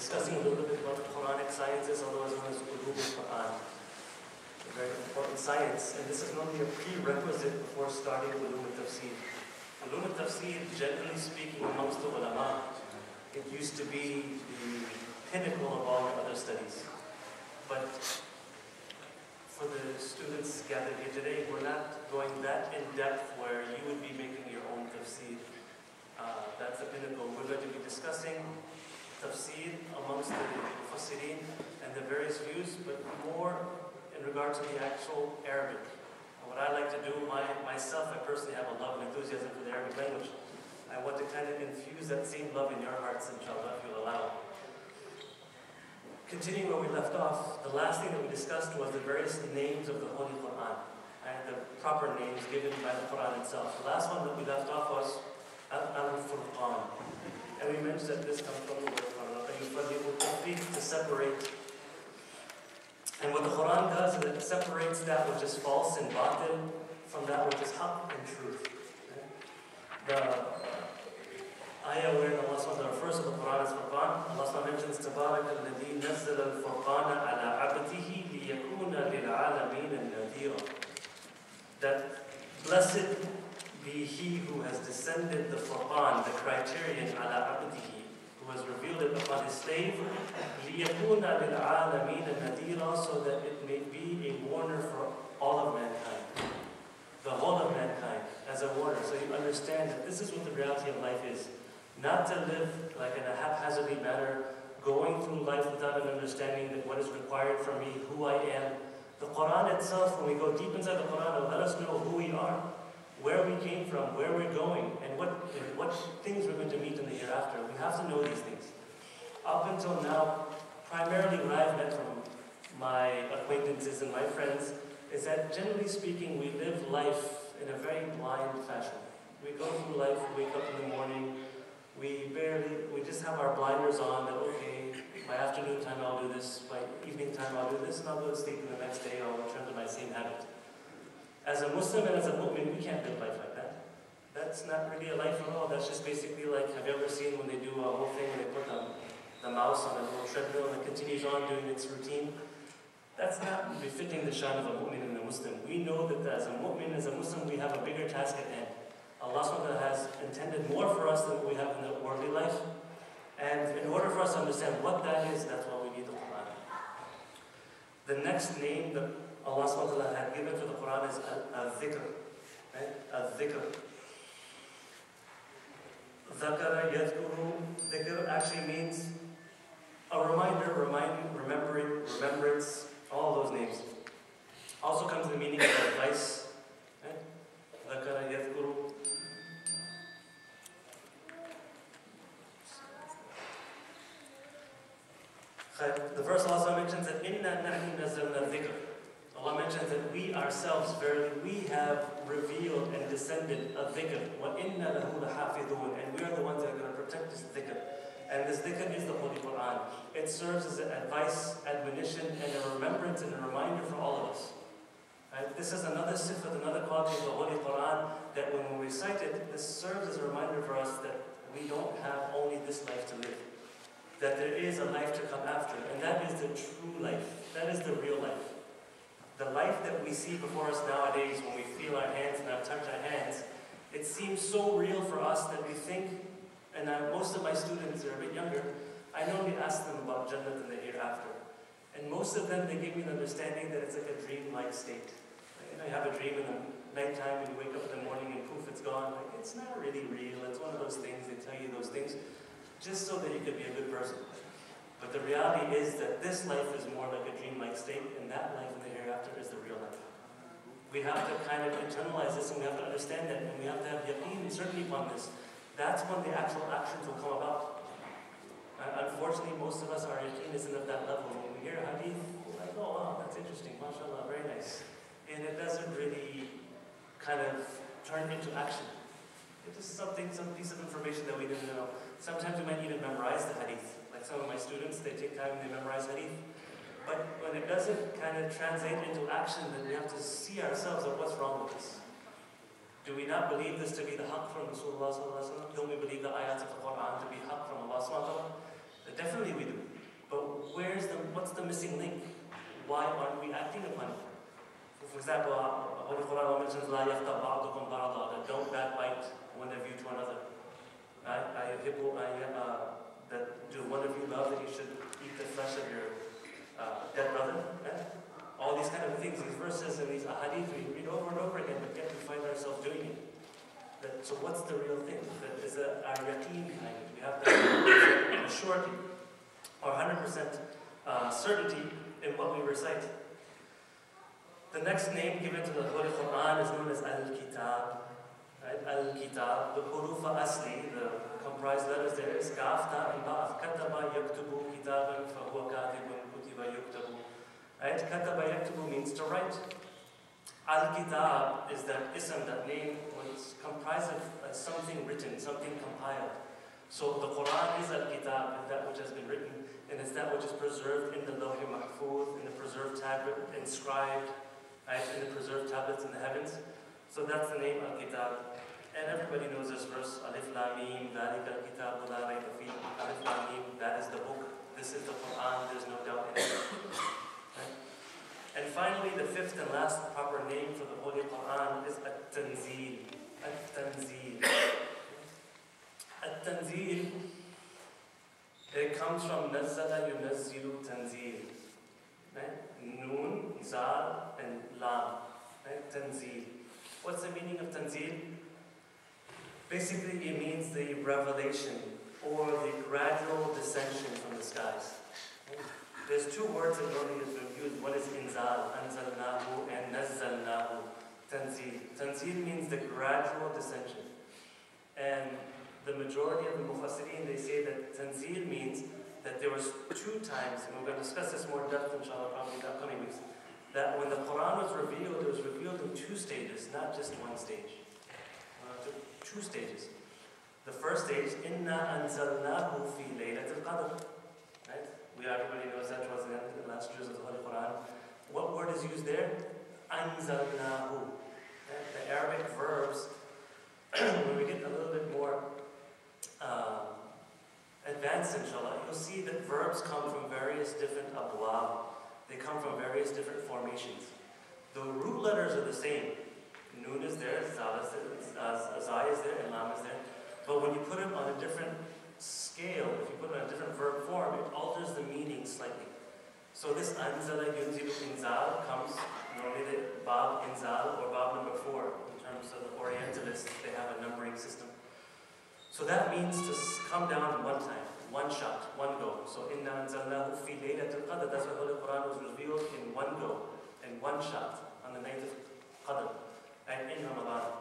discussing a little bit about the Quranic sciences, otherwise known as ulum al-Quran. A very important science, and this is normally a prerequisite before starting ulum al-Tafsir. Ulum al-Tafsir, generally speaking, amongst the ulama, it used to be the pinnacle of all your other studies. But for the students gathered here today, we're not going that in depth where you would be making your own tafsir. That's the pinnacle. We're going to be discussing tafsir amongst the mufassirin and the various views, but more in regard to the actual Arabic. And what I like to do, myself, I personally have a love and enthusiasm for the Arabic language. I want to kind of infuse that same love in your hearts, inshallah, if you'll allow. Continuing where we left off, the last thing that we discussed was the various names of the Holy Quran, and the proper names given by the Quran itself. The last one that we left off was Al-Furqan. And we mentioned that this comes from the word Quran, to separate. And what the Quran does is it separates that which is false and batil from that which is haqq and truth. The ayah where Allah SWT refers to the Quran as Furqan, Allah SWT mentions تَبَارَكَ الَّذِي نَزَّلَ الْفُرْقَانَ عَلَىٰ عَبْدِهِ لِيَكُونَ لِلْعَالَمِينَ نَذِيرًا. That blessed be he who has descended the Furqan, the criterion, عَلَىٰ عَبْدِهِ, who has revealed it upon his slave, لِيَكُونَ لِلْعَالَمِينَ نَذِيرًا, so that it may be a warner for all of mankind. The whole of mankind as a warner, so you understand that this is what the reality of life is. Not to live like in a haphazardly manner, going through life without an understanding that what is required from me, who I am. The Quran itself, when we go deep inside the Quran, it will let us know who we are, where we came from, where we're going, and what things we're going to meet in the hereafter. We have to know these things. Up until now, primarily what I've met from my acquaintances and my friends is that generally speaking, we live life in a very blind fashion. We go through life, we wake up in the morning, we just have our blinders on that, okay, by afternoon time I'll do this, by evening time I'll do this, and I'll go to sleep, and the next day I'll return to my same habit. As a Muslim and as a mu'min, we can't live life like that. That's not really a life at all. That's just basically like, have you ever seen when they do a whole thing, they put the mouse on a little treadmill and it continues on doing its routine? That's not befitting the shine of a mu'min and a Muslim. We know that as a mu'min, as a Muslim, we have a bigger task at hand. Allah SWT has intended more for us than what we have in the worldly life. And in order for us to understand what that is, that's why we need the Quran. The next name that Allah SWT had given to the Quran is al-dhikr. Right? Al-dhikr. Dhakara, yadhkuru, dhikr actually means a reminder, remembering, remembrance, all those names. Also comes the meaning of advice. Dhakara, yadhkuru. The verse also mentions that Inna nahnu nazzalna dhikr. Allah mentions that we ourselves, verily, we have revealed and descended a dhikr. Wa inna lahu lahafidhun, and we are the ones that are going to protect this dhikr. And this dhikr is the Holy Quran. It serves as an advice, admonition, and a remembrance and a reminder for all of us. Right? This is another sifat, another quality of the Holy Quran, that when we recite it, this serves as a reminder for us that we don't have only this life to live. That there is a life to come after, and that is the true life. That is the real life. The life that we see before us nowadays, when we feel our hands and touch our hands, it seems so real for us that we think, and most of my students are a bit younger, I normally ask them about Jannah and the hereafter. And most of them, they give me the understanding that it's like a dream-like state. Like, you have a dream in the nighttime and you wake up in the morning and poof, it's gone. Like, it's not really real. It's one of those things, they tell you those things just so that you could be a good person. But the reality is that this life is more like a dream-like state, and that life in the hereafter is the real life. We have to kind of internalize this, and we have to understand that, and we have to have yaqeen and certainty upon this. That's when the actual actions will come about. Unfortunately, most of us, our yaqeen isn't at that level. When we hear a hadith, we're like, oh wow, that's interesting, mashallah, very nice. And it doesn't really kind of turn into action. It's just some piece of information that we didn't know. Sometimes we might even memorize the hadith. Like some of my students, they take time and they memorize hadith. But when it doesn't kind of translate into action, then we have to see ourselves of what's wrong with us. Do we not believe this to be the haqq from Rasulullah sallallahu alaihi wasallam? Don't we believe the ayats of the Quran to be haqq from Allah subhanahu wa ta'ala? The Definitely we do. But what's the missing link? Why aren't we acting upon it? For example, Holy Quran mentions لا يغتب بعضكم بعضا, that don't backbite one of you to another. That do one of you love that you should eat the flesh of your dead brother? Right? All these kind of things, these verses and these ahadith we read over and over again, but yet we find ourselves doing it. So what's the real thing? That is our yaqeen behind it. We have that surety or 100% certainty in what we recite. The next name given to the Holy Quran is known as Al-Kitab. Right? Al-Kitab, the huruf asli, the comprised letters there is Kaf, Ta, and Ba. Kataba yaktubu kitaban fahuwa katibun kutiba yuktabu. Right? Kataba yaktubu means to write. Al-Kitab is that ism, that name, was comprised of something written, something compiled. So the Quran is Al-Kitab, that which has been written, and it's that which is preserved in the Lawh Mahfuz, in the preserved tablet, inscribed, right, in the preserved tablets in the heavens. So that's the name Al-Kitab. And everybody knows this verse, Alif Lam Mim, Dhalika Al-Kitab la rayba fihi. Alif Lam Mim, that is the book. This is the Quran, there's no doubt in it. Right? And finally, the fifth and last proper name for the Holy Quran is At-Tanzeel. At-Tanzeel. At-Tanzeel, it comes from Nazzala Yunazzilu Tanzeel. Right? Noon, Zal, and Lam. Right? Tanzeel. What's the meaning of Tanzeel? Basically, it means the revelation or the gradual descension from the skies. There's two words that normally has been used. One is inzal, anzalnahu, and nazzalnahu, tanzeel. Tanzeel means the gradual descension. And the majority of the mufassirin, they say that tanzeel means that there was two times, and we're going to discuss this more in depth, inshallah, probably in the upcoming weeks, that when the Quran was revealed, it was revealed in two stages, not just one stage. Two stages. The first stage, Inna anzalnahu fi laylatil qadr. Right? Everybody knows that was the last juz of the Holy Quran. What word is used there? Anzalnahu. Right? The Arabic verbs, when we get a little bit more advanced, inshallah, you'll see that verbs come from various different abwab. They come from various different formations. The root letters are the same. Noon is there, Zal is there, Zai is there, and Lam is there. But when you put it on a different scale, if you put it on a different verb form, it alters the meaning slightly. So this Anzala Yunzilu Inzal comes, normally the Bab Inzal or Bab number 4. In terms of the Orientalists, they have a numbering system. So that means to come down one time, one shot, one go. So Inna Anzalnahu fi laylatil qadr. That's why the Holy Quran was revealed in one go, in one shot, on the night of Qadr. And in Ramadan.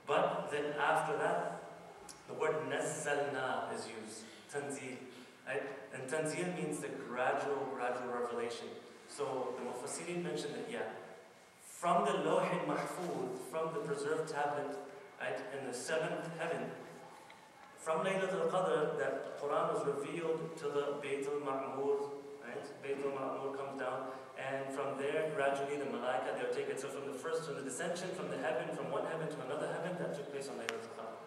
But then after that, the word nazzalna is used, tanzeel. Right? And tanzeel means the gradual revelation. So the Mufassirin mentioned that, yeah, from the Lawh Mahfuz, from the preserved tablet, right, in the seventh heaven, from Laylatul Qadr, that Quran was revealed to the Baytul Ma'mur, right? Baytul Ma'mur comes down. And from there, gradually, the Malaika, they'll take it. So from the descension from the heaven, from one heaven to another heaven, that took place on Laylatul Qadr.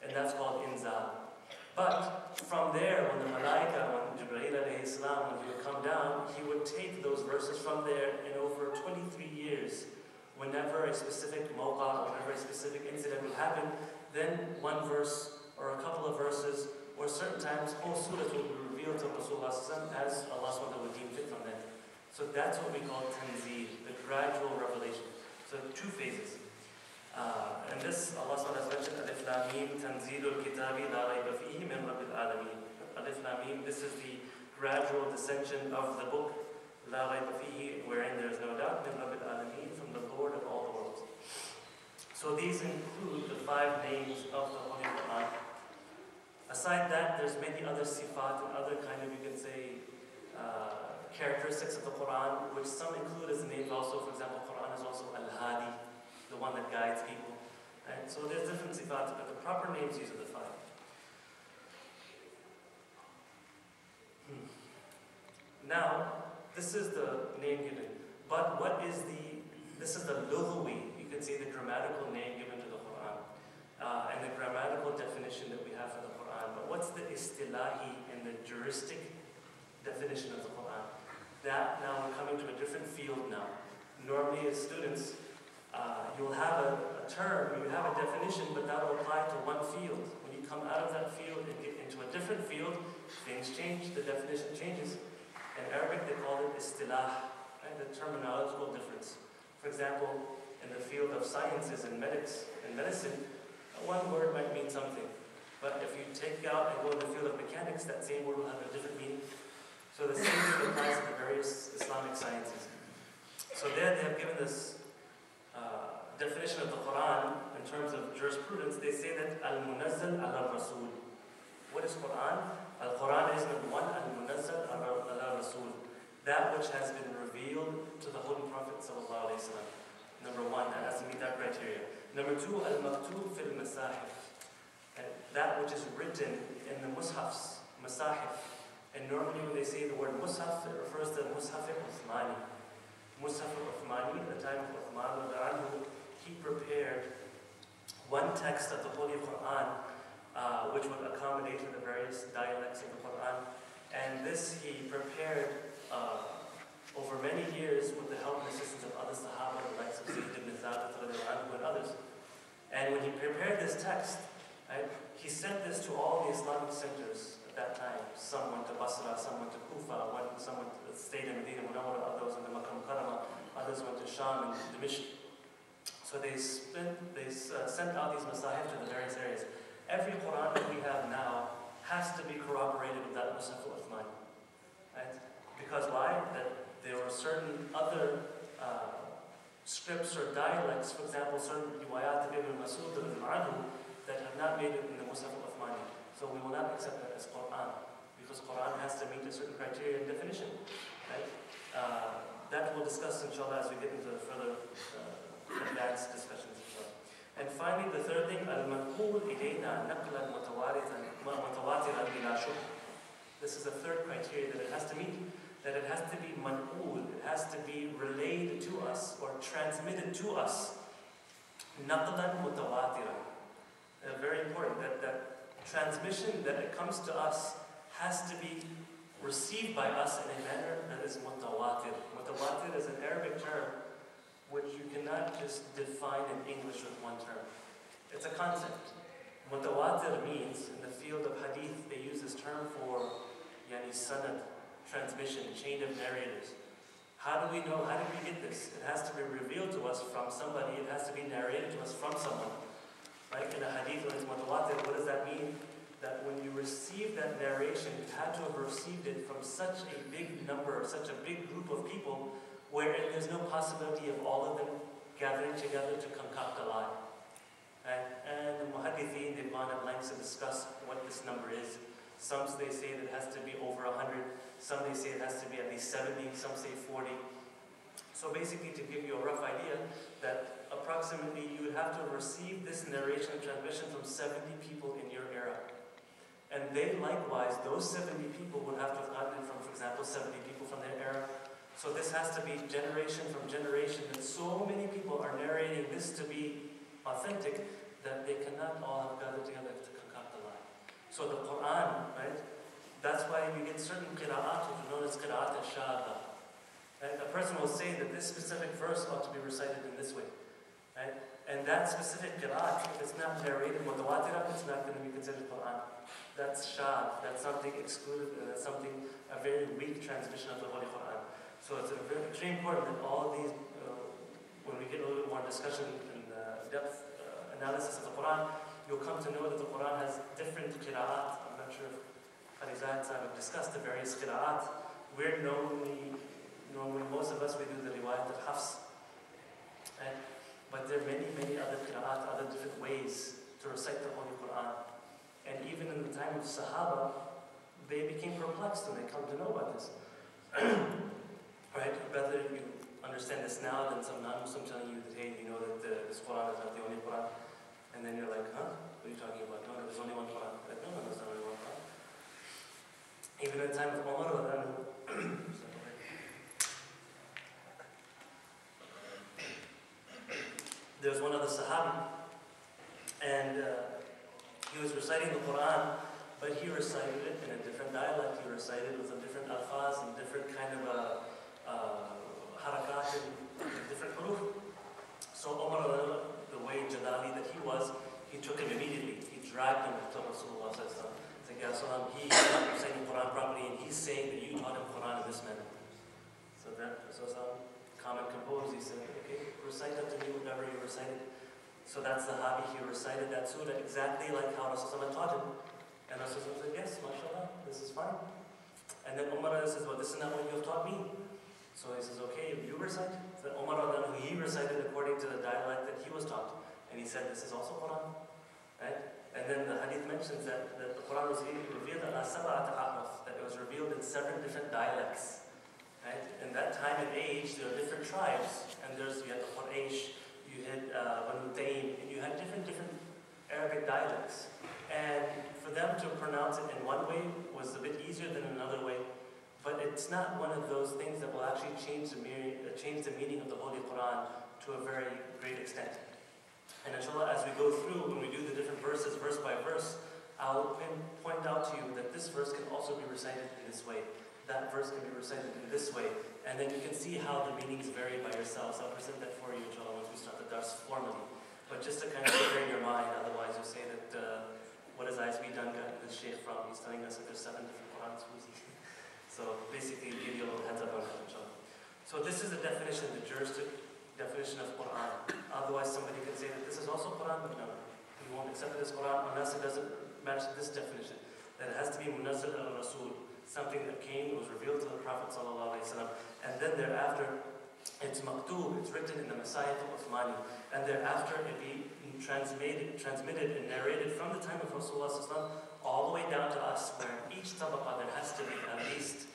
And that's called Inzal. But from there, when the Malaika, when Jibreel alayhi salam, when he would come down, he would take those verses from there, and over 23 years, whenever a specific mawqa, whenever a specific incident would happen, then one verse, or a couple of verses, or certain times, whole surahs would be revealed to Rasulullah as Allah SWT would deem fit from them. So that's what we call tanzeel, the gradual revelation. So two phases. And this, Allah SWT has mentioned, Alif Lam Mim, Tanzeelul Kitabi la rayba fihi min Rabbil Alameen. Alif Lam Mim, this is the gradual descension of the book, la rayba fihi, wherein there is no doubt, min Rabbil Alameen, from the Lord of all the worlds. So these include the 5 names of the Holy Quran. Aside that, there's many other sifat and other kind of, you can say, characteristics of the Quran, which some include as names also. For example, Quran is also Al-Hadi, the one that guides people. Right? So there's different sifat, but the proper names, these are the 5. Now, this is the name given. But this is the lughawi, you can say the grammatical name given to the Quran. and the grammatical definition that we have for the Quran. But what's the istilahi and the juristic definition of the Quran? That now we're coming to a different field now. Normally as students, you'll have a term, you have a definition, but that will apply to one field. When you come out of that field and get into a different field, things change, the definition changes. In Arabic they call it istilah, right? The terminological difference. For example, in the field of sciences and medicine, one word might mean something. But if you take out and go in the field of mechanics, that same word will have a different meaning. So the same thing applies to the various Islamic sciences. So there they have given this definition of the Quran in terms of jurisprudence. They say that al-munazzal ala-rasul. What is Quran? Al-Quran is number one, al-munazzal ala-rasul. That which has been revealed to the Holy Prophet sallallahu alaihi wasallam. Number one, that has to meet that criteria. Number two, al-maktub fil masahif. That which is written in the mushafs, masahif. And normally when they say the word mushaf, it refers to Mushaf al-Uthmani. Mushaf al-Uthmani, at the time of Uthman, he prepared one text of the Holy Quran, which would accommodate the various dialects of the Quran. And this he prepared over many years with the help and assistance of other Sahaba, the likes of Zayd ibn Thabit and others. And when he prepared this text, right, he sent this to all the Islamic centers at that time. Some went to Basra, some went to Kufa, some went to the state of Medina Munawwara, others went to Makkah Mukarramah, others went to Sham and Dimishq. So they sent out these masahif to the various areas. Every Quran that we have now has to be corroborated with that Mushaf al-Uthman. Right? Because why? That there were certain other scripts or dialects, for example, certain riwayat of Ibn Masud that have not made it in the Mushaf al-Uthmani. So we will not accept that as Quran, because Quran has to meet a certain criteria and definition. Right? That we'll discuss, inshallah, as we get into further advanced discussions, inshallah. And finally, the third thing, al-manqul ilayna naqlan mutawatiran bila shubh. This is the third criteria that it has to meet, that it has to be manqul, it has to be relayed to us or transmitted to us. Naqlan mutawatiran. Very important, that transmission that it comes to us has to be received by us in a manner that is mutawatir. Mutawatir is an Arabic term which you cannot just define in English with one term. It's a concept. Mutawatir means, in the field of hadith, they use this term for yani sanad, transmission, chain of narrators. How do we know, how did we get this? It has to be revealed to us from somebody, it has to be narrated to us from someone. Like in a hadith, when it's mutawatir, what does that mean? That when you receive that narration, you had to have received it from such a big number, such a big group of people, wherein there's no possibility of all of them gathering together to concoct a lie. And the muhaddithin, they've gone at lengths to discuss what this number is. Some they say that it has to be over 100, some they say it has to be at least 70, some say 40. So basically, to give you a rough idea, that approximately you would have to receive this narration and transmission from 70 people in your era. And they likewise, those 70 people would have to have gotten it from, for example, 70 people from their era. So this has to be generation from generation, and so many people are narrating this to be authentic that they cannot all have gathered together to concoct a lie. So the Quran, right, that's why you get certain qira'at, which are known as qira'at al-shadda. Right? A person will say that this specific verse ought to be recited in this way. Right? And that specific qira'at, if it's not narrated mutawatira, it's not going to be considered Quran. That's shad, that's something excluded, that's something, a very weak transmission of the Holy Quran. So it's extremely important that all of these, when we get a little bit more discussion and depth analysis of the Quran, you'll come to know that the Quran has different qira'at. I'm not sure if Khalizat have discussed the various qira'at. We're normally, most of us, we do the riwayat of Hafs. Right? But there are many, many other qira'at, other different ways to recite the Holy Quran. And even in the time of Sahaba, they became perplexed when they come to know about this. Right? Rather you understand this now than some non-Muslim telling you that, hey, you know that this Quran is not the only Quran. And then you're like, huh? What are you talking about? No, there's only one Quran. Like, no, there's not only one Quran. Even in the time of Umar, there's one of the Sahabi, And he was reciting the Quran, but he recited it in a different dialect. He recited with a different alfaz and different kind of harakat and different huruf. So Umar, the way Jalali that he was, he took him immediately. He dragged him to Rasulullah sallallahu alaihi wasallam. He said, Ya Salam, he's not reciting Quran properly, and he's saying that you taught him Quran in this manner. So that Rasulullah calm and composed, he said, okay, recite that to me, whatever you recited. So that's the Habi, he recited that surah exactly like how Rasulullah taught him. And Rasulullah said, yes, mashallah, this is fine. And then Umar says, well, this is not what you have taught me. So he says, okay, you recite. So Umar, he recited according to the dialect that he was taught. And he said, this is also Quran. Right? And then the hadith mentions that the Quran was revealed that it was revealed in 7 different dialects. Right? In that time and age, there are different tribes. And you had the Quraysh, you had Banu Taym, and you had different Arabic dialects. And for them to pronounce it in one way was a bit easier than another way. But it's not one of those things that will actually change the meaning of the Holy Quran to a very great extent. And inshallah, as we go through, when we do the different verses, verse by verse, I'll point out to you that this verse can also be recited in this way. That verse can be recited in this way. And then you can see how the meanings vary by yourselves. I'll present that for you, inshallah, once we start the dars formally. But just to kind of prepare your mind, otherwise you'll say that, what has ISB done got this shaykh from? He's telling us that there's 7 different Qurans. So basically, give you a little heads up on that, inshallah. So this is the definition, the juristic definition of Quran. Otherwise, somebody can say that this is also Quran, but no, we won't accept it as Quran unless it doesn't match this definition. That it has to be munazzal al-Rasul, something that came, it was revealed to the Prophet sallallahu alaihi wasallam, and then thereafter, it's maktub, it's written in the Masayif al-Uthmani, and thereafter it be transmitted and narrated from the time of Rasulullah sallallahu alaihi wasallam all the way down to us, where each tabaqah there has to be at least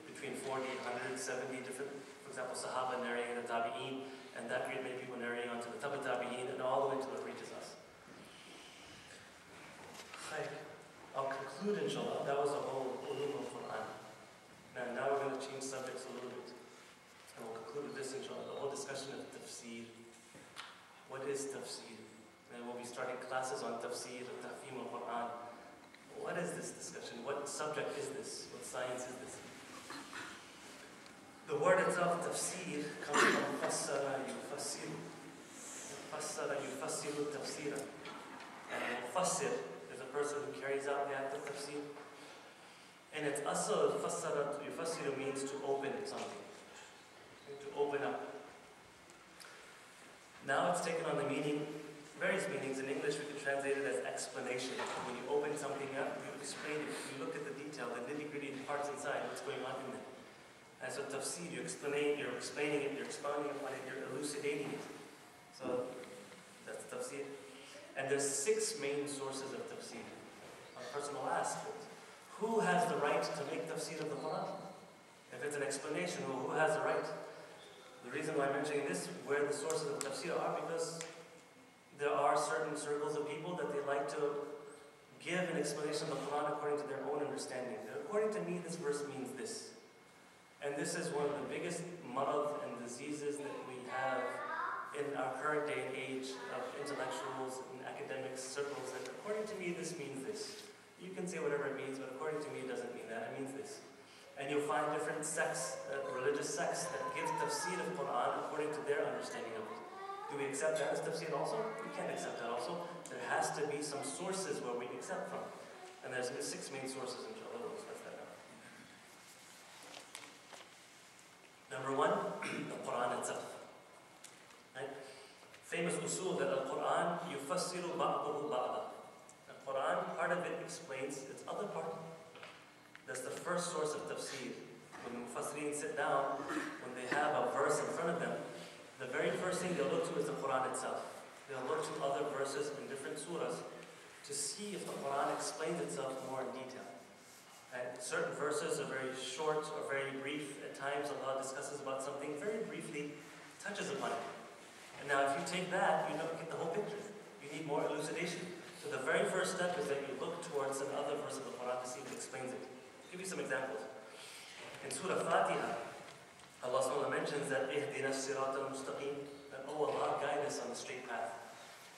between 40 and 170 different, for example, Sahaba narrating the Tabi'een, and that great many people narrating onto the Tabi'een, and all the way till it reaches us. I'll conclude, inshallah. That was a whole ulum of Quran. Now we're going to change subjects a little bit. And we'll conclude with this, inshallah, the whole discussion of tafsir. What is tafsir? And we'll be starting classes on tafsir, tahfim al-Quran. What is this discussion? What subject is this? What science is this? The word itself, tafsir, comes from fassara yufassiru. Fassara yufassiru tafsira. And mufassir is a person who carries out the act of tafsir. And its asal, fassara yufassiru, means to open something. To open up. Now it's taken on the meaning, various meanings. In English we can translate it as explanation. When you open something up, you explain it, you look at the detail, the nitty-gritty parts inside, what's going on in there. And so tafsir, you're explaining it, you're expounding upon it, you're elucidating it. So that's tafsir. And there's 6 main sources of tafsir. A person will ask, who has the right to make tafsir of the Quran? If it's an explanation, well, who has the right? The reason why I'm mentioning this, where the sources of tafsir are, because there are certain circles of people that they like to give an explanation of the Quran according to their own understanding. According to me, this verse means this. And this is one of the biggest marad and diseases that we have in our current day and age of intellectuals and academic circles. That according to me, this means this. You can say whatever it means, but according to me, it doesn't mean that. It means this. And you'll find different sects, religious sects, that give tafsir of Quran according to their understanding of it. Do we accept that as tafsir also? We can't accept that also. There has to be some sources where we accept from. And there's 6 main sources, inshallah. We'll discuss that now. Number 1, the Quran itself. Right? Famous usul that al-Quran yufassiru ba'dahu ba'da. The Quran, part of it explains its other part. That's the first source of tafsir. When Mufassirin sit down, when they have a verse in front of them, the very first thing they'll look to is the Quran itself. They'll look to other verses in different surahs to see if the Quran explains itself more in detail. And certain verses are very short or very brief. At times Allah discusses about something very briefly, touches upon it. And now if you take that, you don't get the whole picture. You need more elucidation. So the very first step is that you look towards another verse of the Quran to see if it explains it. I'll give you some examples. In Surah Fatiha, Allah SWT mentions that ihdina as-sirat al-mustaqim, that, oh Allah, guide us on the straight path.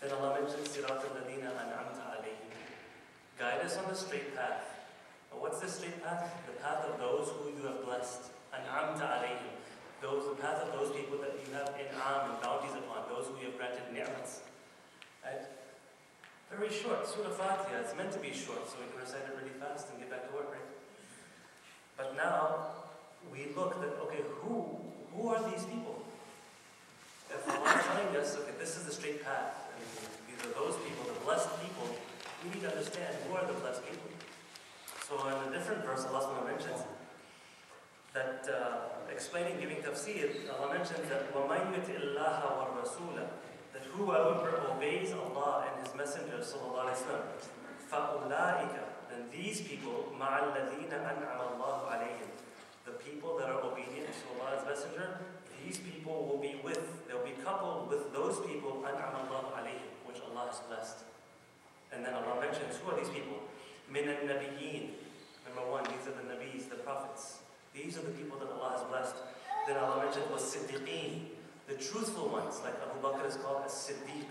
Then Allah mentions Sirat al-Ladina an'amta alayhim. Guide us on the straight path. Now, what's the straight path? The path of those who you have blessed. An'amta alayhim. The path of those people that you have in'am and bounties upon, those who you have granted ni'mats. Right? Very short. Surah Fatiha, it's meant to be short, so we can recite it really fast and get back to work, right? But now, we look at, okay, who are these people? If Allah is telling us, okay, this is the straight path, and these are those people, the blessed people, we need to understand who are the blessed people. So in a different verse, Allah mentions that, explaining, giving tafsir, Allah mentions that وَمَنْ يُتِ اللَّهَ وَالرَّسُولَ, that whoever obeys Allah and His Messenger, sallallahu alayhi wa sallam, فَأُولَٰئِكَ, then these people, مَعَ الَّذِينَ أَنْعَمَ اللَّهُ عَلَيْهِمْ, the people that are obedient to Allah's Messenger, these people will be they'll be coupled with those people, أَنْعَمَ اللَّهُ عَلَيْهِمْ, which Allah has blessed. And then Allah mentions, who are these people? مِنَ النَّبِيِّينَ. Number one, these are the Nabis, the prophets. These are the people that Allah has blessed. Then Allah mentioned was Siddiqeen, the truthful ones, like Abu Bakr is called as Siddiq,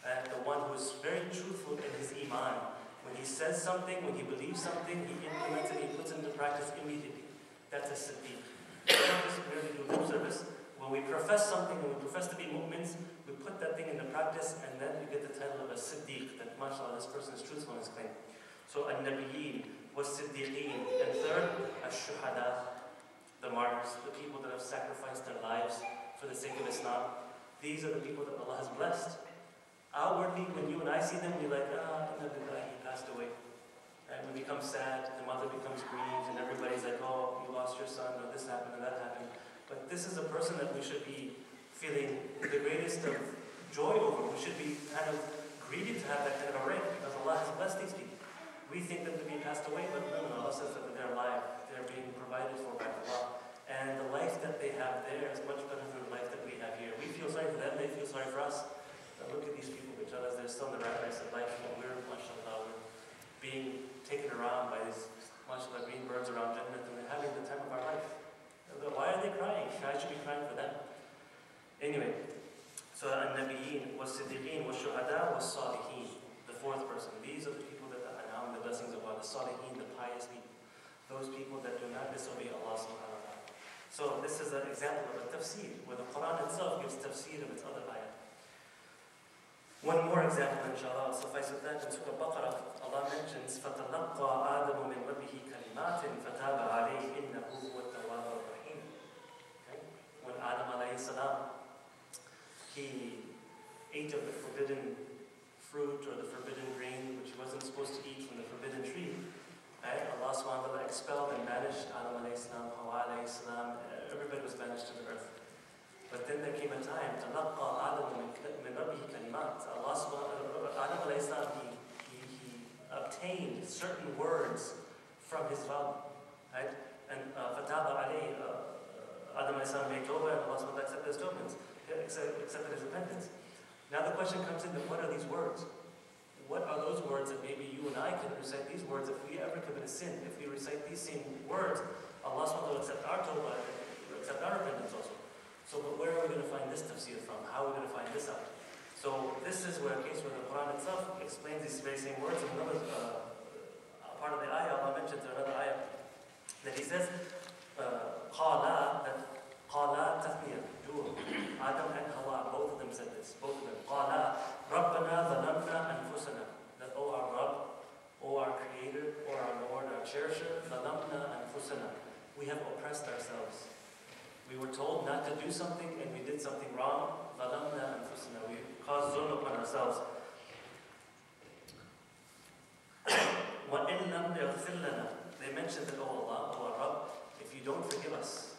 and the one who is very truthful in his iman. When he says something, when he believes something, he implements it, he puts it into practice immediately. That's a Siddiq. We don't just merely do lip service. When we profess something, when we profess to be mu'mins, we put that thing into practice, and then you get the title of a Siddiq, that mashallah, this person is truthful in his claim. So an-Nabiyyin was Siddiqeen. And third, ash-Shuhada, the martyrs, the people that have sacrificed their lives for the sake of Islam. These are the people that Allah has blessed. Outwardly, when you and I see them, we're like, he passed away. And we become sad, the mother becomes grieved, and everybody's like, oh, you lost your son, or this happened, or that happened. But this is a person that we should be feeling the greatest of joy over. We should be kind of greedy to have that kind of a rank, because Allah has blessed these people. We think them to be passed away, but no, Allah says that they're alive, they're being provided for by Allah. And the life that they have there is much better than the life that we have here. We feel sorry for them, they feel sorry for us. But look at these people, which others, they're still in the rat race of life, and we're, mashallah, we're being taken around by these, mashallah, green birds around Jannah, and we're having the time of our life. Why are they crying? I should be crying for them. Anyway, so an-Nabiyyin was Siddiqeen, was Shuhada, was Salihin, the fourth person. These are the people that are the blessings of Allah, the Salihin, the pious people. Those people that do not disobey Allah subhanahu wa ta'ala. So this is an example of a tafsir, where the Quran itself gives tafsir of its other ayat. One more example, inshallah, will suffice with that. In Surah Baqarah, Allah mentions, فَتَلَقَّى آدَمُ مِنْ رَبِّهِ كَلِمَاتٍ فَتَابَ عَلَيْهِ إِنَّهُ هُوَ التَّوَّابُ الرَّحِيمُ. When Adam alayhi salam, he ate of the forbidden fruit or the forbidden grain, which he wasn't supposed to eat from the forbidden tree, right? Allah subhanahu wa ta'ala expelled and banished Adam alayhi salam, Hawa alayhi salam, everybody was banished to the earth. But then there came a time, تَلَقَّى آدَمُ مِنْ رَبِّهِ كَلِمَاتٍ. Allah subhanahu wa ta'ala, Adam alayhi salam, he obtained certain words from his Rabb, right? And فَتَابَ عَلَيْهِ, Adam alayhi salam made tawbah, and Allah subhanahu wa ta'ala accepted his tawbah, accepted his repentance. Now the question comes in, that what are these words? What are those words that maybe you and I can recite these words if we ever commit a sin? If we recite these same words, Allah subhanahu wa ta'ala will accept our tawbah, accept our repentance also. So but where are we going to find this tafsir from? How are we going to find this out? So this is where a case where the Quran itself explains these very same words. And another part of the ayah, Allah mentions another ayah, that he says, قَالَا, that قَالَا تَثْنِيَةً, Adam and Hawa, both of them said this, both of them. قَالَا رَبَّنَا ظَلَمْنَا أَنفُسَنَا, that, O our Rabb, O our Creator, O our Lord, our Cherisher, ظَلَمْنَا أَنفُسَنَا, we have oppressed ourselves. We were told not to do something and we did something wrong. ظَلَمْنَا أَنفُسَنَا, we caused zulm upon ourselves. وَإِن لَمْ يَغْفِرْ لَنَا, they mentioned that, O Allah, O our Rabb, if you don't forgive us,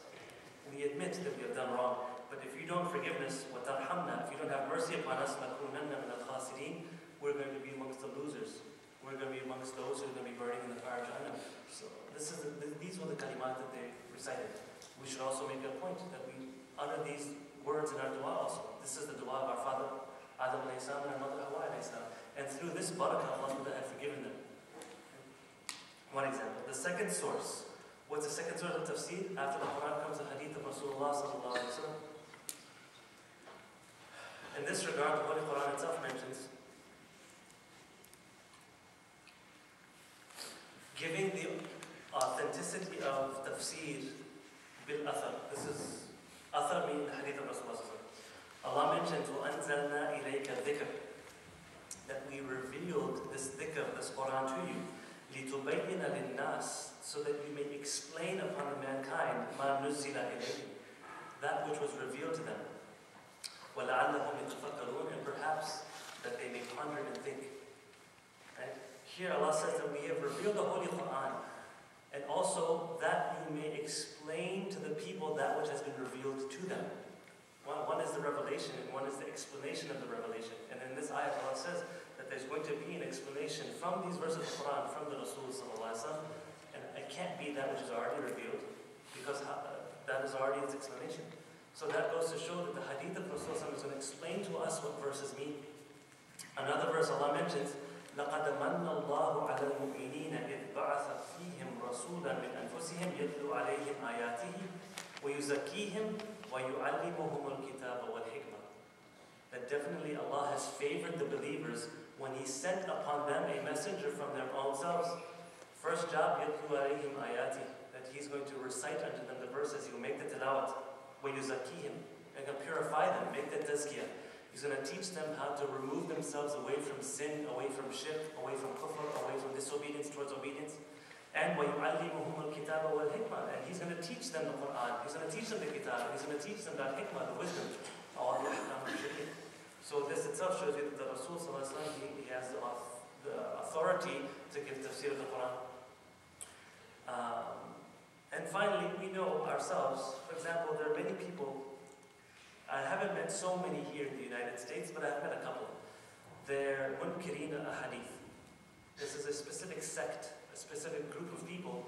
we admit that we have done wrong, but if you don't forgive us, وَتَرْحَمْنَا, if you don't have mercy upon us, لَكُونَنَّ مِنَ الْخَاسِرِينَ, we're going to be amongst the losers. We're going to be amongst those who are going to be burning in the fire of Jahannam. So these were the kalimat that they recited. We should also make a point that we utter these words in our dua also. This is the dua of our father, Adam alayhi salam, and our mother, Hawa alayhi salam. And through this barakah, Allah had forgiven them. One example. The second source. What's the second source of tafsir? After the Quran comes the hadith of Rasulullah sallallahu alayhi wa sallam. In this regard, the Holy Quran itself mentions giving the authenticity of tafsir bil athar. This is athar meaning the hadith of Rasulullah. Allah mentions وَأَنزَلْنَا إِلَيْكَ الذِّكْرِ, that we revealed this dhikr, this Quran to you, لِتُبَيِّنَ لِلنَّاسِ, so that you may explain upon the mankind مَا نُزِّلَ إِلَيْهِمْ, that which was revealed to them. وَلَعَلَّهُمْ يَتَفَكَّرُونَ, and perhaps that they may ponder and think. Right? Here Allah says that we have revealed the Holy Quran, and also that you may explain to the people that which has been revealed to them. One is the revelation, and one is the explanation of the revelation. And in this ayah, Allah says that there's going to be an explanation from these verses of the Quran, from the Rasul sallallahu alaihi wasallam, and it can't be that which is already revealed, because that is already its explanation. So that goes to show that the hadith of Rasul sallallahu alaihi wasallam is going to explain to us what verses mean. Another verse Allah mentions, لَقَدْ مَنَّ اللَّهُ عَلَى الْمُؤْمِنِينَ إِذْ بَعَثَ فِيهِمْ رَسُولًا مِنْ أَنفُسِهِمْ يَتْلُو عَلَيْهِمْ آيَاتِهِ وَيُزَكِّيهِمْ وَيُعَلِّمُهُمُ الْكِتَابَ وَالْحِكْمَةَ. That definitely Allah has favored the believers when He sent upon them a messenger from their own selves. First job, يَتْلُو عَلَيْهِمْ آيَاتِهِ, that He's going to recite unto them the verses. He will make the tilawat. وَيُزَكِّيهِمْ, and He'll purify them, make the tazkiyah. He's going to teach them how to remove themselves away from sin, away from shirk, away from kufr, away from disobedience towards obedience. And وَيُعَلِّمُهُمُ الْكِتَابَ وَالْحِكْمَةَ, and He's going to teach them the Quran, He's going to teach them the kitab, He's going to teach them the hikmah, the wisdom, all the ahkam of sharia. So this itself shows you that the Rasul sallallahu alaihi wasallam, he has the authority to give tafsir of the Quran. And finally, we know ourselves, for example, there are many people, I haven't met so many here in the United States, but I've met a couple. They're munkirina ahadith. This is a specific sect, a specific group of people.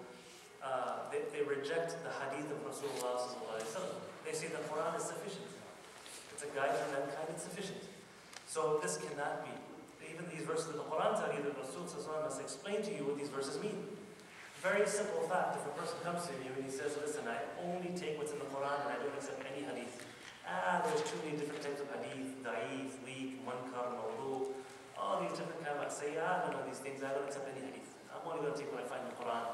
They reject the hadith of Rasulullah sallallahu alaihi wasallam. They say the Quran is sufficient. It's a guide for mankind, it's sufficient. So this cannot be. Even these verses of the Quran tell you that Rasul sallallahu alaihi wasallam must explain to you what these verses mean. Very simple fact, if a person comes to you and he says, listen, I only take what's in the Quran and I don't accept any hadith. There's too many different types of hadith, da'if, weak, munkar, mawdu, all these different kinds of say, I don't know these things, I don't accept any hadith. I'm only going to take what I find in the Quran.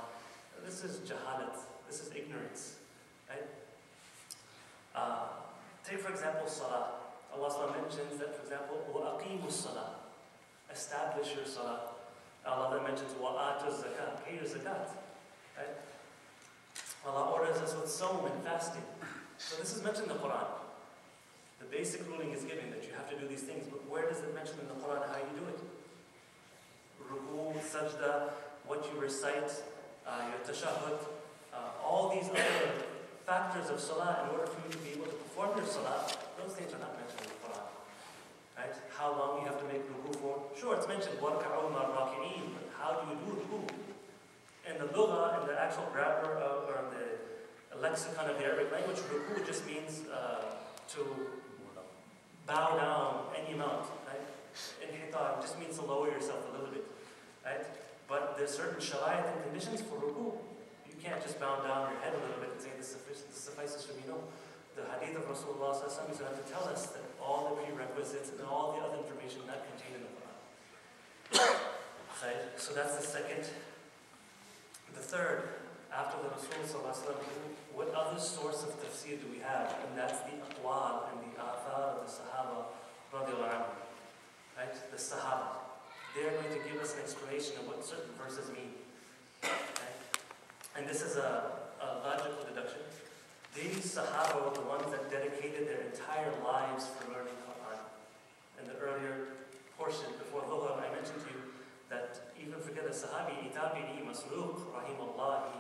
This is jahalat, this is ignorance. Right? Take for example salah. Allah mentions that, for example, وَأَقِيمُوا الصَّلَاةِ, establish your salah. Allah then mentions وَآتُوا الزَّكَاةِ, pay your zakat. Right? Allah orders us with sawm and fasting. So this is mentioned in the Quran. The basic ruling is given that you have to do these things, but where does it mention in the Quran how you do it? Ruku, sajda, what you recite, your tashahhud, all these other factors of salah in order for you to be able to perform your salah, those things are not mentioned in the Quran. Right? How long you have to make ruku for? Sure, it's mentioned وَرْكَعُوا مَعَ الرَّاكِعِينَ, but how do you do ruku? In the lugha, in the actual grammar or the lexicon of the Arabic language, ruku just means to bow down any amount. Right? Inhitar just means to lower yourself a little bit. Right? But there's certain shariat and conditions for ruku. You can't just bow down your head a little bit and say this suffices for me. No. The hadith of Rasulullah is going to have to tell us that all the prerequisites and all the other information not contained in the Quran. So that's the second. The third, after the Rasulullah, what other source of tafsir do we have? And that's the aqwal and the athar of the Sahaba radiallahu anhu. Right? The Sahaba. They're going to give us an explanation of what certain verses mean. Right? And this is a logical deduction. These Sahaba were the ones that dedicated their entire lives for learning Quran. In the earlier portion, before Dhuhr, I mentioned to you that even forget a Sahabi, Tabi'i, Masruq, rahimahullah,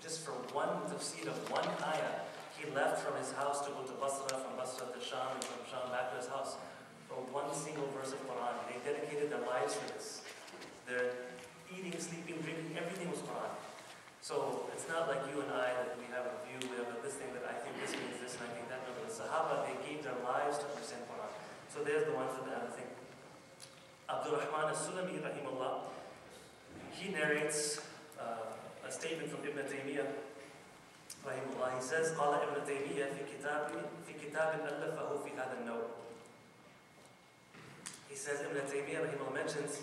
just for one tafsir of one ayah, he left from his house to go to Basra, from Basra to Sham, and from Sham back to his house. For one single verse of Quran. They dedicated their lives for this. Their eating, sleeping, drinking, everything was Quran. So it's not like you and I that we have a view, we have this thing that I think this means this and I think that. No, but the Sahaba, they gave their lives to understand Quran. So there's the ones that have a thing. Abdul Rahman as-Sulami, rahimahullah, he narrates a statement from Ibn Taymiyyah, rahimahullah. He says, قال ابن تيمية في كتاب ألفه في هذا النوع. He says, Ibn Taymiyyah rahimahullah mentions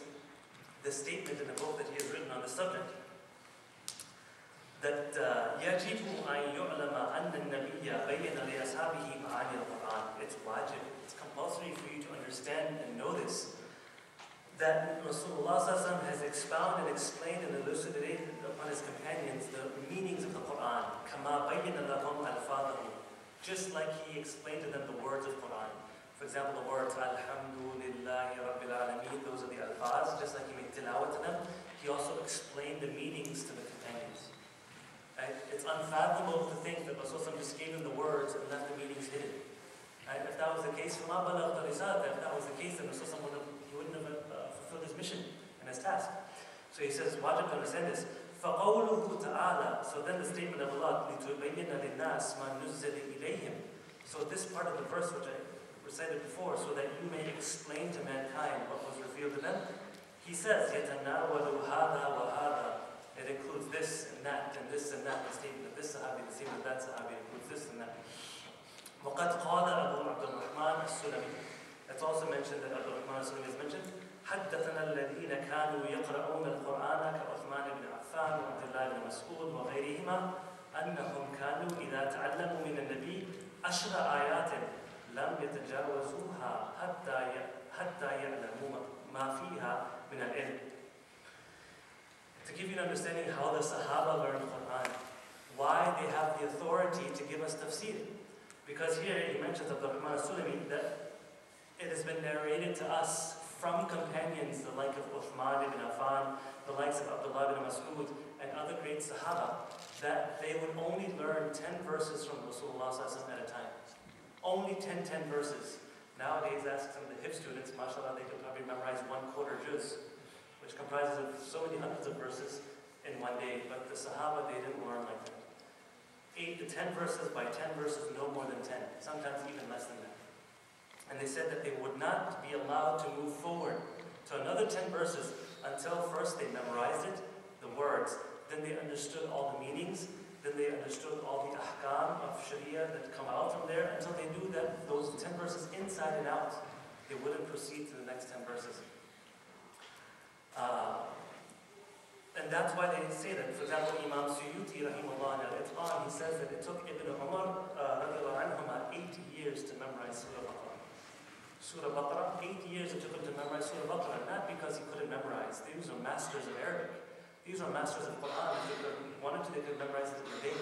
the statement in the book that he has written on the subject, that يَجِبُ أَن يُعْلَمَ أَنَّ النَّبِيَّ بَيَّنَ لِأَصْحَابِهِ مَعَانِي الْقُرْآنِ. It's wajib, it's compulsory for you to understand and know this, that Rasulullah has expounded, explained, and elucidated upon his companions the meanings of the Quran, كَمَا بَيَّنَ لَهُمْ أَلْفَاظَهُ, just like he explained to them the words of Quran. For example, the words Alhamdulillahi Rabbil Alameen, those are the alfaz, just like he made tilawat to them, he also explained the meanings to the companions. Right? It's unfathomable to think that Rasulullah just gave them the words and left the meanings hidden. Right? If that was the case, if that was the case, then Rasulullah wouldn't have fulfilled his mission and his task. So he says, wajib to understand this. فَقَوْلُهُ تَعَالَى, so then the statement of Allah, لِتُبَيِّنَ لِلنَّاسِ مَا نُزِّلَ إِلَيْهِمْ. So this part of the verse which I recited before, so that you may explain to mankind what was revealed to them. He says, يَتَنَاوَلُ هَذَا وَهَذَا. It includes this and that, and this and that. The statement of this Sahabi, the statement of that Sahabi includes this and that. وَقَدْ قَالَ أَبُو عَبْدُ الرَّحْمَنِ السُّلَمِي. It's also mentioned that Abd al-Rahman al-Sulami is mentioned. حَدَّثَنَا الَّذِينَ كَانُوا يَقْرَؤُونَ الْقُرْآنَ كَعُثْمَانِ بْنِ عَفَّانِ وَعَبْدِ اللَّهِ بْنِ مَسْعُودٍ وَغَيْرِهِمَا أَنَّهُمْ كَانُوا إِذَا تَعَلَّمُوا مِنَ النَّبِيِّ 10 آيَاتٍ لم يتجاوزوها حتى يعلموا ما فيها من العلم. To give you an understanding how the Sahaba learned Quran, why they have the authority to give us tafsir. Because here he mentions of the Rahman al-Sulami that it has been narrated to us from companions the like of Uthman ibn Affan, the likes of Abdullah ibn Mas'ud, and other great Sahaba, that they would only learn 10 verses from Rasulullah at a time. Only 10 verses. Nowadays, ask some of the hip students, mashallah, they could probably memorize 1/4 juz, which comprises of so many hundreds of verses in one day. But the Sahaba, they didn't learn like that. 8 to 10 verses by 10 verses, no more than 10. Sometimes even less than that. And they said that they would not be allowed to move forward to another 10 verses until first they memorized it, the words, then they understood all the meanings, then they understood all the ahkam of Sharia that come out from there, until they knew that those 10 verses inside and out, they wouldn't proceed to the next 10 verses. And that's why they say that. For example, Imam Suyuti, rahimahullah, he says that it took Ibn Umar, 8 years to memorize Surah Baqarah. Surah Baqarah, 8 years it took him to memorize Surah Baqarah, not because he couldn't memorize. These are masters of Arabic. These are masters of Quran. If they wanted to, they could memorize it in a day.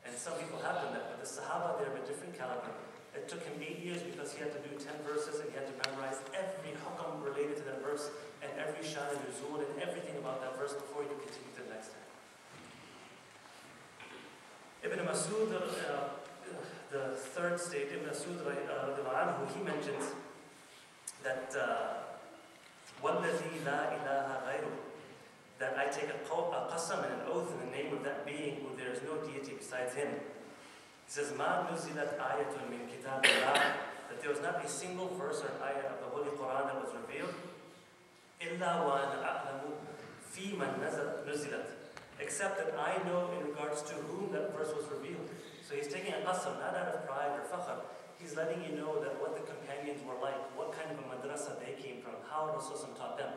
And some people have done that, but the Sahaba, they're of a different caliber. It took him 8 years because he had to do 10 verses and he had to memorize every hukam related to that verse and every shan and nuzul and everything about that verse before he could continue to the next time. Ibn Mas'ud, the third state, Ibn Mas'ud, he mentions that وَالَّذِي لَا إِلَهَ غَيْرُهُ, that I take a qasam and an oath in the name of that being who there is no deity besides him. He says, مَا نُزِلَتْ آيَةٌ مِنْ كِتَابِ اللَّهِ, that there was not a single verse or ayah of the Holy Quran that was revealed, إِلَّا وَأَنَا أَعْلَمُ فِي مَنْ نُزِلَتْ, except that I know in regards to whom that verse was revealed. So he's taking a qasam, not out of pride or fakhr. He's letting you know that what the companions were like, what kind of a madrasa they came from, how Rasulullah taught them.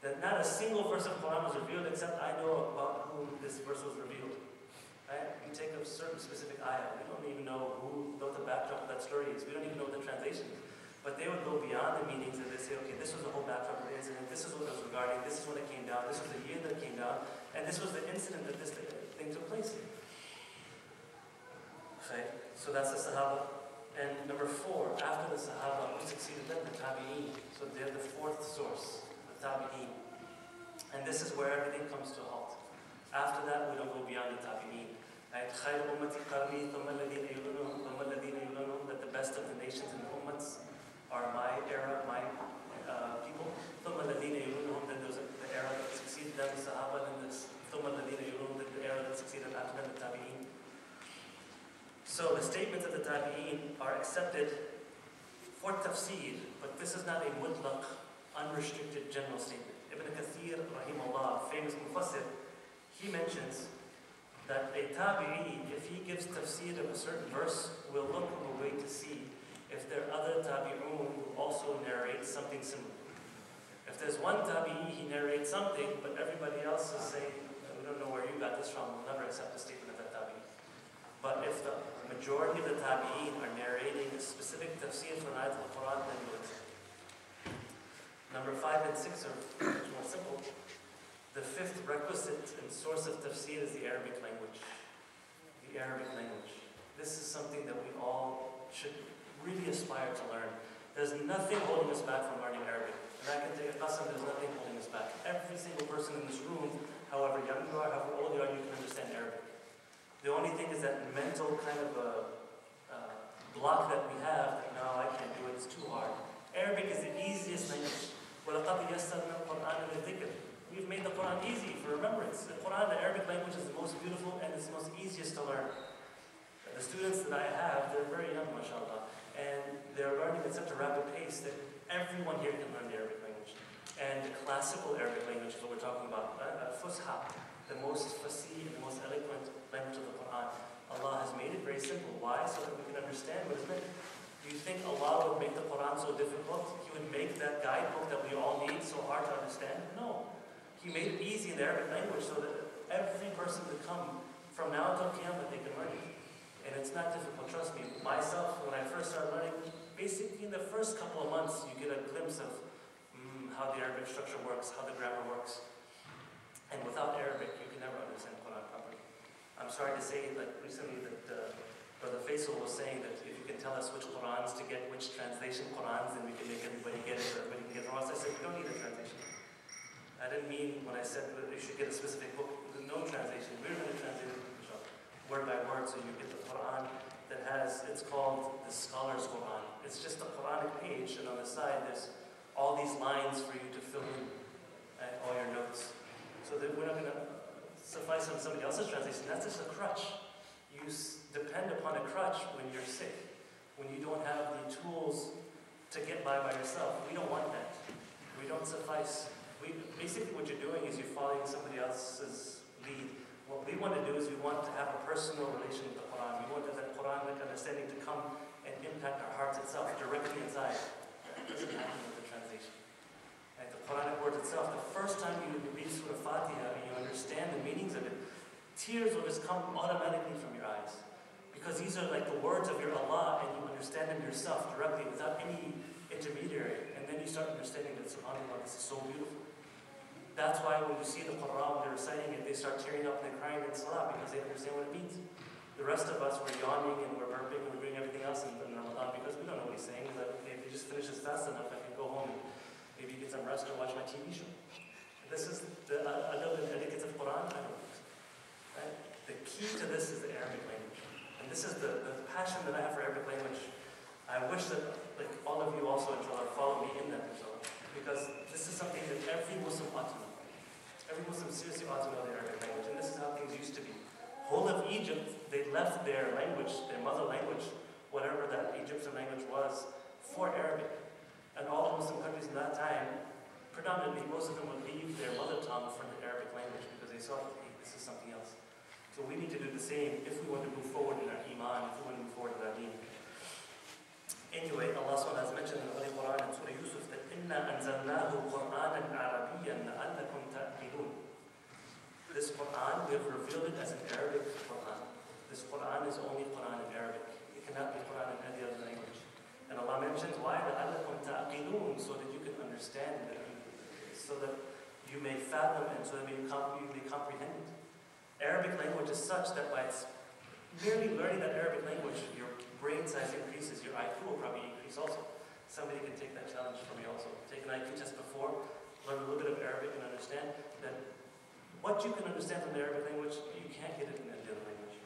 That not a single verse of Quran was revealed except I know about whom this verse was revealed. Right? We take a certain specific ayah. We don't even know what the backdrop of that story is. We don't even know what the translation is. But they would go beyond the meanings and they say, okay, this was the whole backdrop of the incident, this is what it was regarding, this is when it came down, this was the year that it came down, and this was the incident that this thing took place in. Right? So that's the Sahaba. And number 4, after the Sahaba, who succeeded them? The Tabi'een. So they're the 4th source. Tabi'een. And this is where everything comes to a halt. After that, we don't go beyond the Tabi'een. Right? خَيْرُ أُمَّتِ قَرْنِي ثُمَّ الَّذِينَ يُلُونَهُمْ ثُمَّ الَّذِينَ يُلُونَهُمْ, that the best of the nations and the ummats are my era, my people. ثُمَّ الَّذِينَ يُلُونَهُمْ, then there's the era that succeeded them, the Sahaba, then there's ثُمَّ الَّذِينَ يُلُونَهُمْ, then the era that succeeded after them, the Tabi'een. So the statements of the Tabi'een are accepted for tafsir, but this is not a mutlaq, unrestricted general statement. Ibn Kathir, rahimahullah, famous mufassir, he mentions that a tabi'i, if he gives tafsir of a certain verse, will look and will wait to see if there are other tabi'un who also narrates something similar. If there's one tabi'i, he narrates something, but everybody else is saying, we don't know where you got this from, we'll never accept the statement of that tabi'i. But if the majority of the tabi'in are narrating a specific tafsir for an ayat of the Quran, then you'll accept it. Number 5 and 6 are much more simple. The fifth requisite and source of tafsir is the Arabic language. The Arabic language. This is something that we all should really aspire to learn. There's nothing holding us back from learning Arabic. And I can take a qasam, there's nothing holding us back. Every single person in this room, however young you are, however old you are, you can understand Arabic. The only thing is that mental kind of a block that we have, that no, I can't do it, it's too hard. Arabic is the easiest language. وَلَقَدْ يَسَّرْنَا الْقُرْآنَ لِلذِّكْرِ. We've made the Quran easy for remembrance. The Quran, the Arabic language, is the most beautiful and it's the most easiest to learn. The students that I have, they're very young, mashallah, and they're learning at such a rapid pace that everyone here can learn the Arabic language. And the classical Arabic language is what we're talking about, Fusha, the most fasih and the most eloquent language of the Quran. Allah has made it very simple. Why? So that we can understand what is meant. Do you think Allah would make the Quran so difficult? He would make that guidebook that we all need so hard to understand? No. He made it easy in the Arabic language so that every person could come from now until Qiyamah, they can learn it. And it's not difficult, trust me. Myself, when I first started learning, basically in the first couple of months, you get a glimpse of how the Arabic structure works, how the grammar works. And without Arabic, you can never understand Quran properly. I'm sorry to say, like recently, that Brother Faisal was saying that if you can tell us which Qurans to get, which translation Qurans, then we can make everybody get it, or everybody can get it from us. I said, we don't need a translation. I didn't mean when I said that you should get a specific book, there's no translation. We're going to translate it word by word, so you get the Quran that has, it's called the Scholar's Quran. It's just a Quranic page, and on the side there's all these lines for you to fill in all your notes. So that we're not going to suffice on somebody else's translation. That's just a crutch. You depend upon a crutch when you're sick, when you don't have the tools to get by yourself. We don't want that. We don't suffice. Basically what you're doing is you're following somebody else's lead. What we want to do is we want to have a personal relation with the Quran. We want that Quranic understanding to come and impact our hearts itself, directly inside. That doesn't happen with the translation. And the Quranic words itself, the first time you read Surah Fatiha and you understand the meanings of it, tears will just come automatically from your eyes. Because these are like the words of your Allah, and you understand them yourself directly without any intermediary. And then you start understanding that, subhanAllah, this is so beautiful. That's why when you see the Quran, when they're reciting it, they start tearing up and they're crying in Salah because they understand what it means. The rest of us, we're yawning and we're burping and we're doing everything else in Ramadan because we don't know what he's saying. But if he just finishes fast enough, I can go home and maybe get some rest or watch my TV show. This is the adab and etiquette of Quran. I don't know. Right? The key to this is the Arabic language. And this is the passion that I have for Arabic language. I wish that all of you also, inshallah, follow me in that, inshallah. Because this is something that every Muslim ought to know. Every Muslim seriously ought to know the Arabic language, and this is how things used to be. Whole of Egypt, they left their language, their mother language, whatever that Egyptian language was, for Arabic. And all the Muslim countries in that time, predominantly, most of them would leave their mother tongue for the Arabic language because they saw that, hey, this is something else. So we need to do the same if we want to move forward in our iman, if we want to move forward in our deen. Anyway, Allah SWT has mentioned in the Holy Quran in Surah Yusuf that إِنَّا أَنزَلْنَاهُ قُرْآنًا عَرَبِيًّا لَعَلَّكُمْ تَعْقِلُونَ. This Quran, we have revealed it as an Arabic Quran. This Quran is only Quran in Arabic. It cannot be Quran in any other language. And Allah mentions why? لَعَلَّكُمْ تَعْقِلُونَ, so that you can understand it, so that you may fathom it, so that you may comprehend it. Arabic language is such that by merely learning that Arabic language, your brain size increases, your IQ will probably increase also. Somebody can take that challenge from you also. Take an IQ test before, learn a little bit of Arabic and understand that what you can understand from the Arabic language, you can't get it in any other language.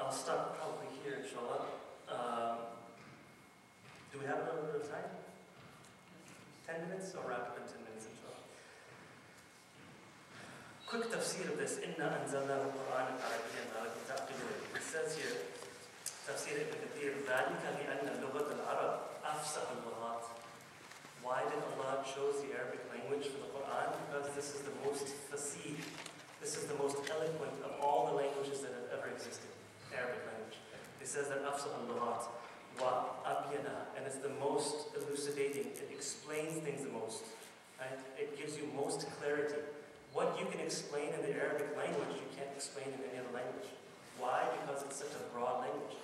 I'll stop probably here, inshallah. Do we have a little bit of time? 10 minutes? I'll wrap up in 10 minutes, inshallah. Quick tafsir of this, إِنَّا أَنزَلْنَاهُ قُرْآنًا عَرَبِيًّا لَعَلَّكُمْ تَعْقِلُونَ. It says here, Tafsir Ibn Kathir, ذَلِكَ لِأَنَّ لُغَةَ الْعَرَبِ أَفْصَحُ اللُّغَاتِ. Why did Allah chose the Arabic language for the Quran? Because this is the most fasih, this is the most eloquent of all the languages that have ever existed, Arabic language. It says that أَفْصَحُ اللُّغَاتِ. وَأَبْيَنَا, and it's the most elucidating. It explains things the most. Right? It gives you most clarity. What you can explain in the Arabic language, you can't explain in any other language. Why? Because it's such a broad language.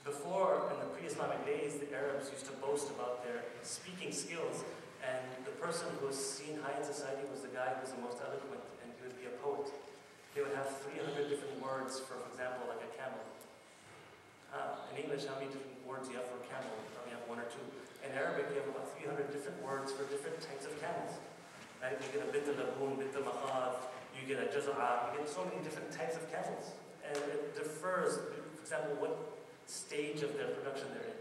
Before, in the pre-Islamic days, the Arabs used to boast about their speaking skills, and the person who was seen high in society was the guy who was the most eloquent, and he would be a poet. They would have 300 different words for example, like a camel. In English, how many different words do you have for a camel? You probably have one or two. In Arabic, you have about 300 different words for different types of camels. Right? You get a bit of laboon, bit of mahad, you get a jaz'a, you get so many different types of camels. And it differs, for example, what stage of their production they're in,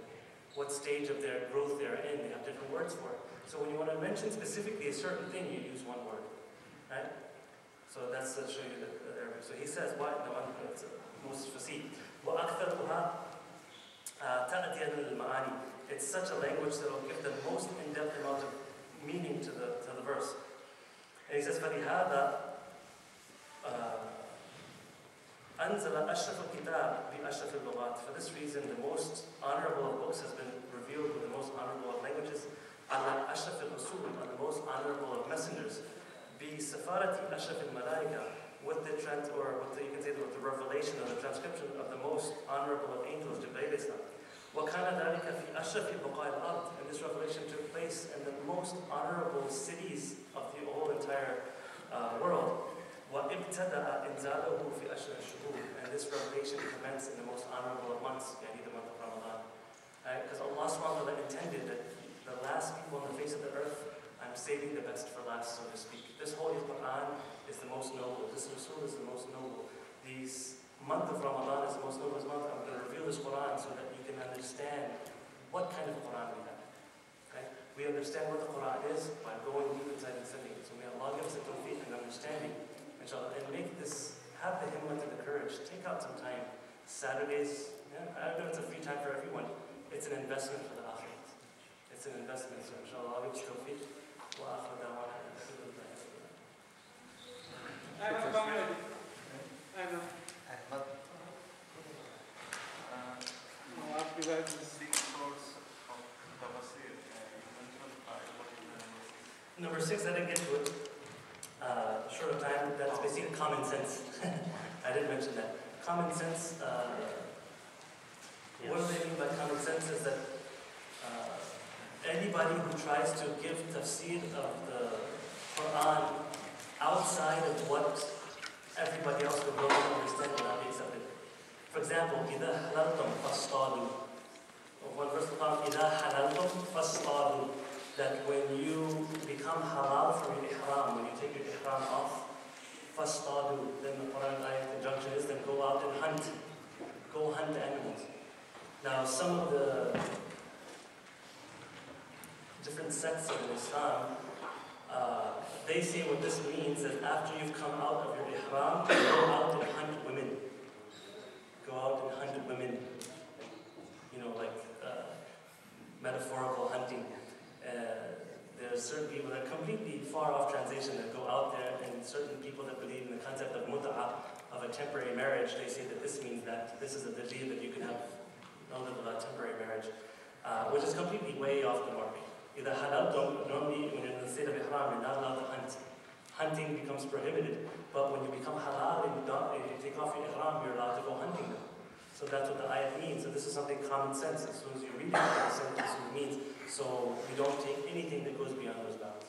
what stage of their growth they're in. They have different words for it. So when you want to mention specifically a certain thing, you use one word. Right? So that's to show you the Arabic. So he says, what? The one that's most fasih. وَأَكْثَرُهَا تَأْتِيَنُ الْمَعَانِي. It's such a language that will give the most in-depth amount of meaning to the verse. And he says, فَلِهَذَا أَنزَلَ أَشْرَفُ الْكِتَابِ بِأَشْرَفِ اللُّغَاتِ. For this reason, the most honorable of books has been revealed with the most honorable of languages. عَلَى أَشْرَفِ الرُّسُولِ, on the most honorable of messengers. بِسَفَارَةِ أَشْرَفِ الْمَلَائِكَةِ, with the you can say with the revelation or the transcription of the most honorable of angels, Jibreel Islam. وَكَانَ ذَلِكَ فِي أَشْرَفِ بُقَاءِ الْأَرْضِ, and this revelation took place in the most honorable cities of the whole entire world. وَإِبْتَدَأَ إِنْزَالَهُ فِي أَشْرَفِ الشُّهُورِ, and this revelation commenced in the most honorable of months, yani the month of Ramadan. Because Allah subhanahu wa ta'ala intended that the last people on the face of the earth, I'm saving the best for last, so to speak. This Holy Quran is the most noble. This Rasul is the most noble. This month of Ramadan is the most noble month. I'm going to reveal this Quran so that you can understand what kind of Quran we have. Okay? We understand what the Quran is by going deep inside and studying it. So may Allah give us a tawfiq and understanding, inshallah, and make this, have the himmah and the courage. Take out some time. Saturdays, I don't know if it's a free time for everyone. It's an investment for the akhirat. It's an investment. So inshallah, Allah give us tawfiq. وآخر دعوانا أن الحمد لله رب العالمين. أنا After that, the six source of tafsir. Number 6, I didn't get to it. Short of time, that's basically common sense. I didn't mention that. Common sense, what do they mean by common sense is that anybody who tries to give tafsir of the Quran outside of what everybody else would know and understand will not be accepted. For example, إِذَا حَلَلْتُمْ فَاصْطَادُوا. One verse of the Quran, إِذَا حَلَلْتُمْ فَاصْطَادُوا. That when you become halal from your ihram, when you take your ihram off, فَاصْطَادُوا, then the Quran ayat injunction is, then go out and hunt. Go hunt animals. Now, some of the different sects of Islam, they say what this means is after you've come out of your ihram, go out and hunt women. Go out and hunt women. You know, like metaphorical hunting. There are certain people that are completely far off translation that go out there, and certain people that believe in the concept of mut'ah, of a temporary marriage, they say that this means that this is a dalil that you can have a temporary marriage, which is completely way off the mark. Either halal, normally when you're in the state of ihram, you're not allowed to hunt. Hunting becomes prohibited. But when you become halal and you take off your ihram, you're allowed to go hunting them. So that's what the ayat means. So this is something common sense. As soon as you read it, this is what it means. So you don't take anything that goes beyond those bounds.